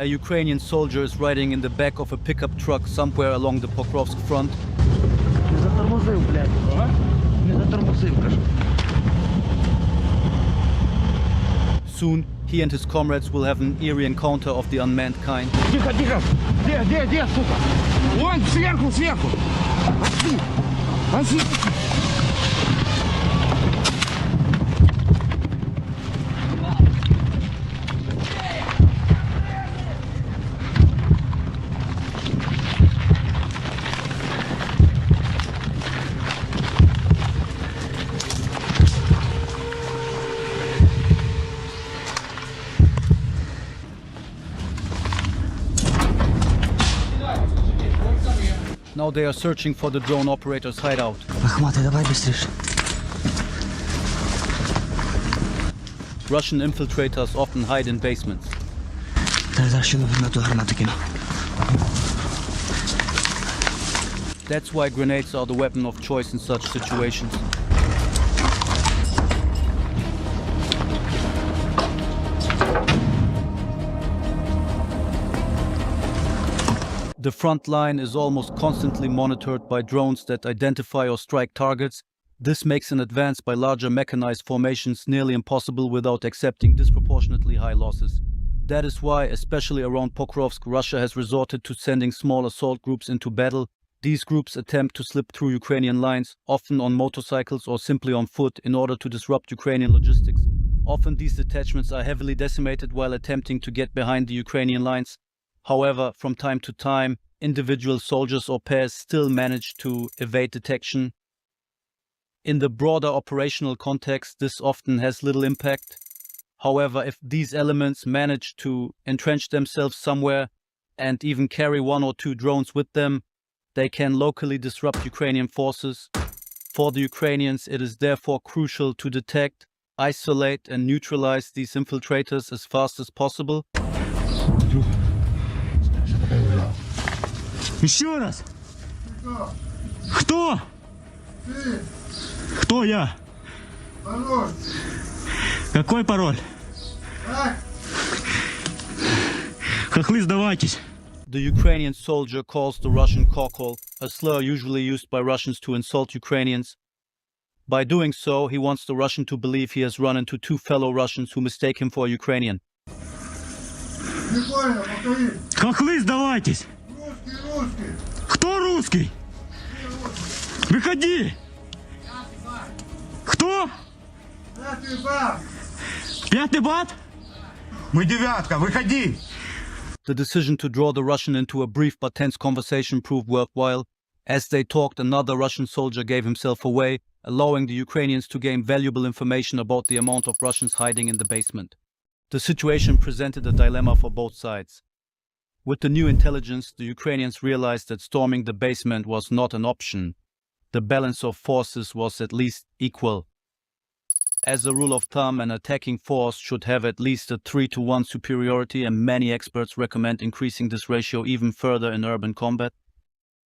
Ukrainian soldier is riding in the back of a pickup truck somewhere along the Porkrovsk front. Не затормозив, блядь. Не затормозив, кажу. Soon, he and his comrades will have an eerie encounter of the unmanned kind. Тихо, тихо! Где, сука? Вон, сверху! Отсюда! Now they are searching for the drone operator's hideout. Ахматы, давай быстрее. Russian infiltrators often hide in basements. That's why grenades are the weapon of choice in such situations. The front line is almost constantly monitored by drones that identify or strike targets. This makes an advance by larger mechanized formations nearly impossible without accepting disproportionately high losses. That is why, especially around Pokrovsk, Russia has resorted to sending small assault groups into battle. These groups attempt to slip through Ukrainian lines, often on motorcycles or simply on foot, in order to disrupt Ukrainian logistics. Often these detachments are heavily decimated while attempting to get behind the Ukrainian lines. However, from time to time, individual soldiers or pairs still manage to evade detection. In the broader operational context, this often has little impact. However, if these elements manage to entrench themselves somewhere and even carry one or two drones with them, they can locally disrupt Ukrainian forces. For the Ukrainians, it is therefore crucial to detect, isolate and neutralize these infiltrators as fast as possible. Еще раз! Кто? Ты. Кто я? Пароль. Какой пароль? Так. Хохлы, сдавайтесь! The Ukrainian soldier calls the Russian kokol, a slur usually used by Russians to insult Ukrainians. By doing so, he wants the Russian to believe he has run into two fellow Russians who mistake him for a Ukrainian. Не понял, повтори. Хохлы, сдавайтесь! Русский. Кто русский? Выходи! Кто? Пятый бат. Пятый бат? Мы девятка, выходи! The decision to draw the Russian into a brief but tense conversation proved worthwhile. As they talked, another Russian soldier gave himself away, allowing the Ukrainians to gain valuable information about the amount of Russians hiding in the basement. The situation presented a dilemma for both sides. With the new intelligence, the Ukrainians realized that storming the basement was not an option. The balance of forces was at least equal. As a rule of thumb, an attacking force should have at least a 3-to-1 superiority, and many experts recommend increasing this ratio even further in urban combat.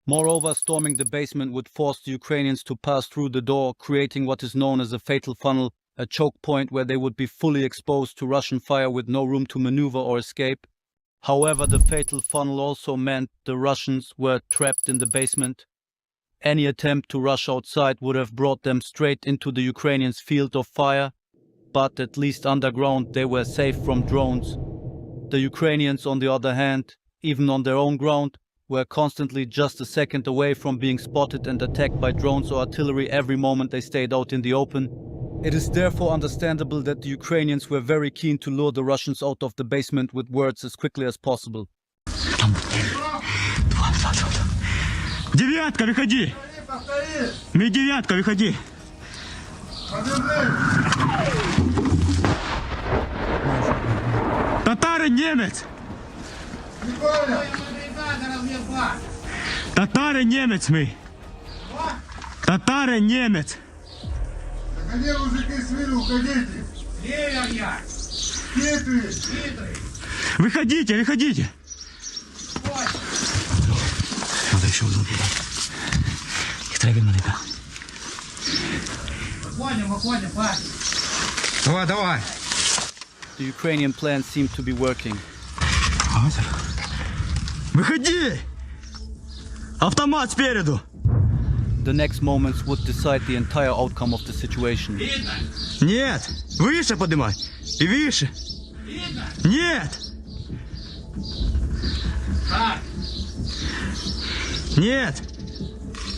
Moreover, storming the basement would force the Ukrainians to pass through the door, creating what is known as a fatal funnel, a choke point where they would be fully exposed to Russian fire with no room to maneuver or escape. However, the fatal funnel also meant the Russians were trapped in the basement. Any attempt to rush outside would have brought them straight into the Ukrainians' field of fire, but at least underground they were safe from drones. The Ukrainians, on the other hand, even on their own ground, were constantly just a second away from being spotted and attacked by drones or artillery every moment they stayed out in the open. It is therefore understandable that the Ukrainians were very keen to lure the Russians out of the basement with words as quickly as possible. Девятка, выходи! Повтори. Мы девятка, выходи! Подержи. Татарин, немец! Не понял. Татарин, немец мы! Татарин, немец! Так они мужики с виду, уходите. Север я! Хитрый. Выходите, выходите! Надо еще одну туда. Их требуем наверняка. Выходим, парень! Давай! The Ukrainian plan seemed to be working. Азер. Выходи! Автомат спереду! The next moments would decide the entire outcome of the situation. Видно? Нет! Выше поднимай! И выше! Видно? Нет! Так, Нет!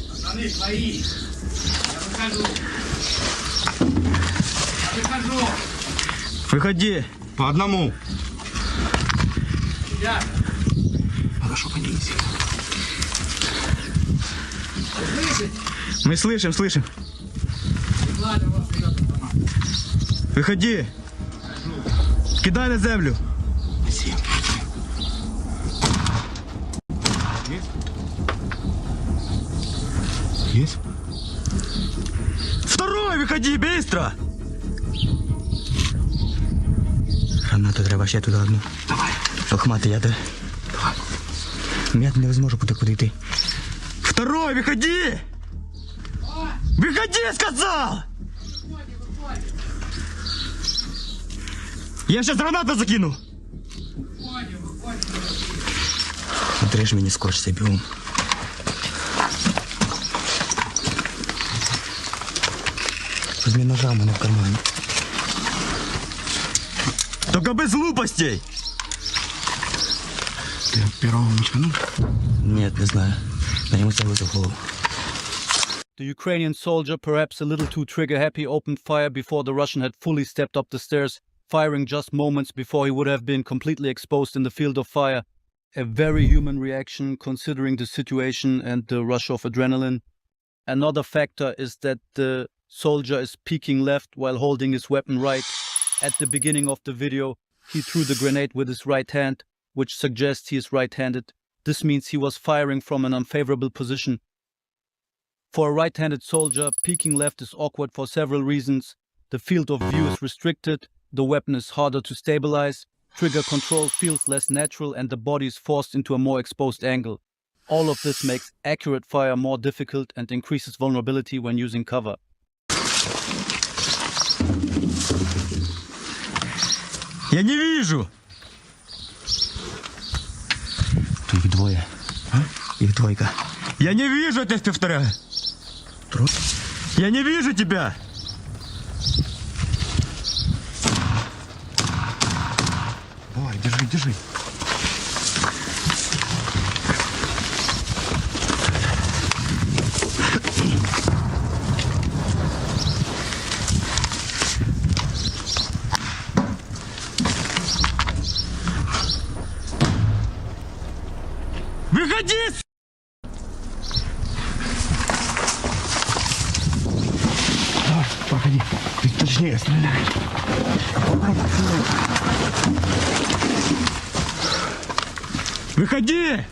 пацаны свои. Я выхожу. Я выхожу. Выходи! По одному! Ребята, Хорошо, поднимись. слышите? Мы слышим. Ладно, вот вперед автомат. Выходи! Кидай на землю! Есть? Второй, выходи, быстро! Гранату треба ще туди одну. Давай. Охмати, я де. Давай. Я не зможу куди йти. Второй, выходи! Выходи, сказал! Я сейчас гранату закину! Отрежь мені скотч цей бігом. Возьми ножа у мене в кармані. Только без глупостей! Ты первого мечану? Нет, не знаю. На ньому целился в голову. The Ukrainian soldier, perhaps a little too trigger-happy, opened fire before the Russian had fully stepped up the stairs, firing just moments before he would have been completely exposed in the field of fire. A very human reaction considering the situation and the rush of adrenaline. Another factor is that the soldier is peeking left while holding his weapon right. At the beginning of the video, he threw the grenade with his right hand, which suggests he is right-handed. This means he was firing from an unfavorable position. For a right-handed soldier, peeking left is awkward for several reasons. The field of view is restricted, the weapon is harder to stabilize, trigger control feels less natural, and the body is forced into a more exposed angle. All of this makes accurate fire more difficult and increases vulnerability when using cover. Я не вижу! Тут их двое. Их двойка. Я не вижу, я тебе повторяю. Я не вижу тебя! Давай, держи. Выходи! Давай, проходи. Ты точнее стреляй. Выходи!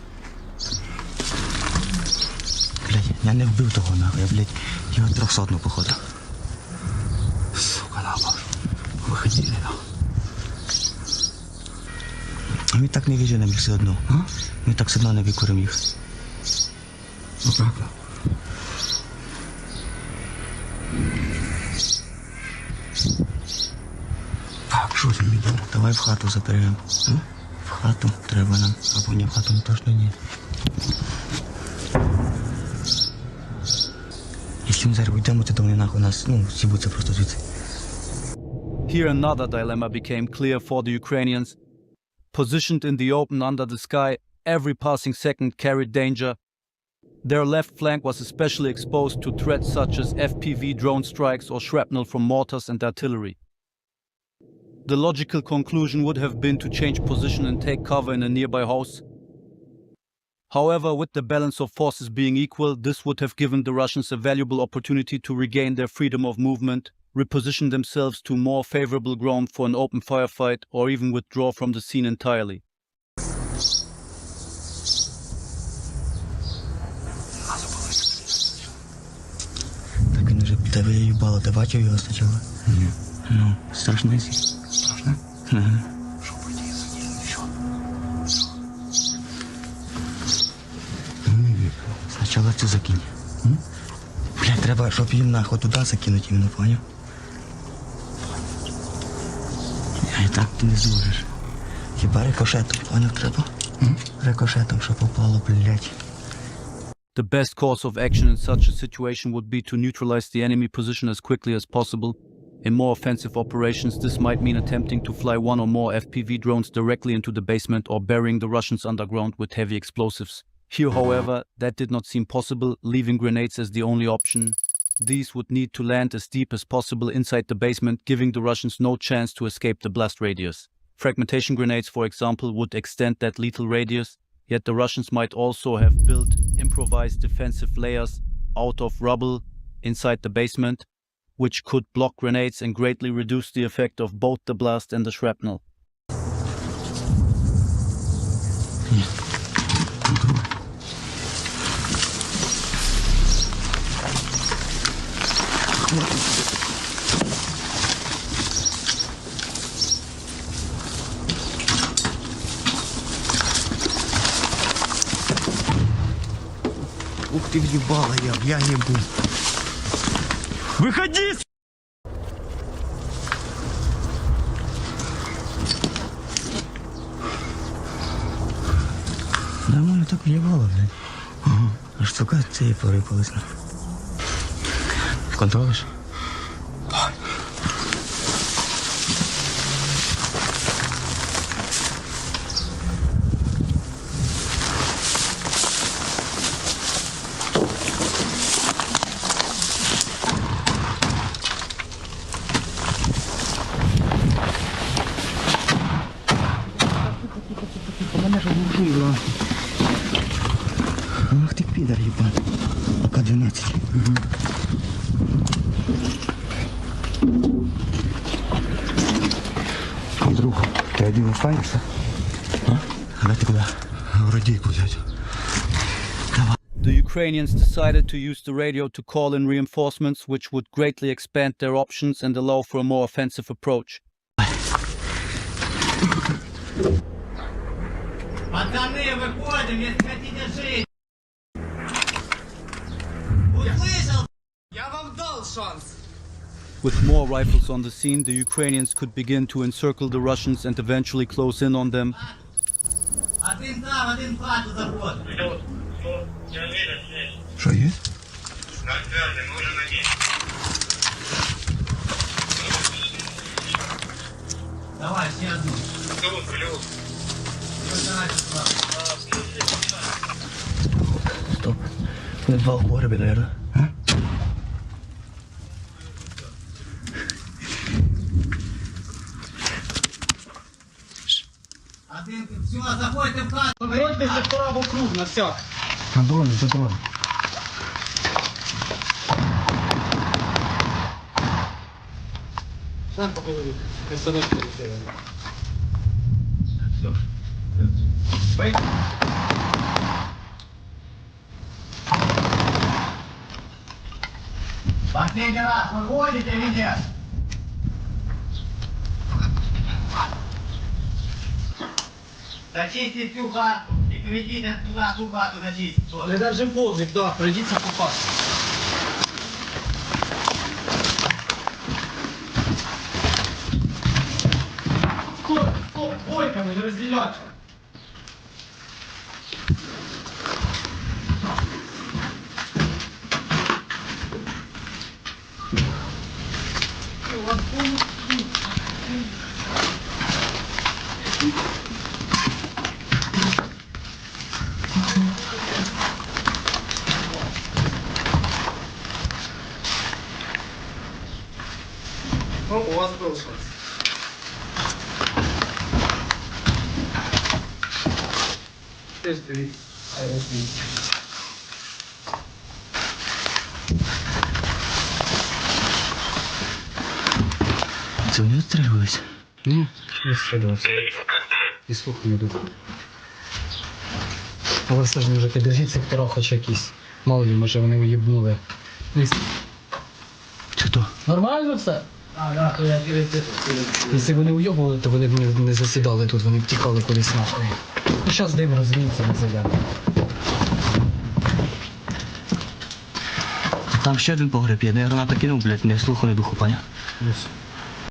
Блядь, я не вбив того нахуй, я, блядь, його 300-ну, походу. Сука, нахуй. Виходи, нахуй. Ми так не виженемо їх все одно. Ми так все одно не викуримо їх. Ну так, нахуй. Так, що там йде? Давай в хату заперемо. В хату треба нам. Або ні, в хату ми точно ні. Якщо ми зараз уйдемо, то вони нахуй нас, сібуться просто звідси. Here another dilemma became clear for the Ukrainians. Positioned in the open under the sky, every passing second carried danger. Their left flank was especially exposed to threats such as FPV drone strikes or shrapnel from mortars and artillery. The logical conclusion would have been to change position and take cover in a nearby house. However, with the balance of forces being equal, this would have given the Russians a valuable opportunity to regain their freedom of movement, reposition themselves to more favorable ground for an open firefight, or even withdraw from the scene entirely. Так він вже тебе їбало, ти бачив його спочатку? Ні. Ну, страшний сі. Страшно? Ага. Що події? Що? Не вірю. Спочатку цю закинь. Блядь, треба, щоб їм нахуй туди закинути, іменно, поняв? І так ти не зможеш. Хіба рикошетом, поняв, треба? Рикошетом, що попало, блядь. The best course of action in such a situation would be to neutralize the enemy position as quickly as possible. In more offensive operations, this might mean attempting to fly one or more FPV drones directly into the basement or burying the Russians underground with heavy explosives. Here, however, that did not seem possible, leaving grenades as the only option. These would need to land as deep as possible inside the basement, giving the Russians no chance to escape the blast radius. Fragmentation grenades, for example, would extend that lethal radius, yet the Russians might also have built improvised defensive layers out of rubble inside the basement, which could block grenades and greatly reduce the effect of both the blast and the shrapnel. Ух ты, въебала я ебу. Выходи! Нормально так въебало, блядь. Ага. Аж сука, цієї порипались. Контролиш? Мене ж глушило. Ах ти підар, єбан. АК-12. Друг, ти один останешся? А ти куди? В радійку взять. The Ukrainians decided to use the radio to call in reinforcements, which would greatly expand their options and allow for a more offensive approach. Пацаны, выходим, если хотите жить! Услышал? Я вам дал шанс! With more rifles on the scene, the Ukrainians could begin to encircle the Russians and eventually close in on them. Один там, один в хату заходит. Що є? Давай, все одну. Стоп. Вони два в погребі, наверное. А? Один, все, заходите в хату. Поверньте сектора вокруг, на все. На дрони, за дрони. Сам поговорю. Красавчик. Все. Бей. Последний раз выходите или нет? Зачистить всю хату и приведите туда всю хату зачистить. Не даже подвиг, да, придется попасть. Стоп, бойками не разделять. Ну, у вас был шанс. Теж дивіться. Це вони відстрілювалися? Ні, не стрілявся. І слуху не йду. Але все ж не вже підожіть сектора хоч якісь. Мало ли, може вони уїбнули. Це то? Нормально все? А, да, то я Якщо б вони уйобували, то вони б не засідали тут, вони б тікали кудись нахуй. Ну зараз дим розвіється на зеляно. Там ще один погреб є, де я граната кинув, блядь, не слуху, не духу, паня. Плюс.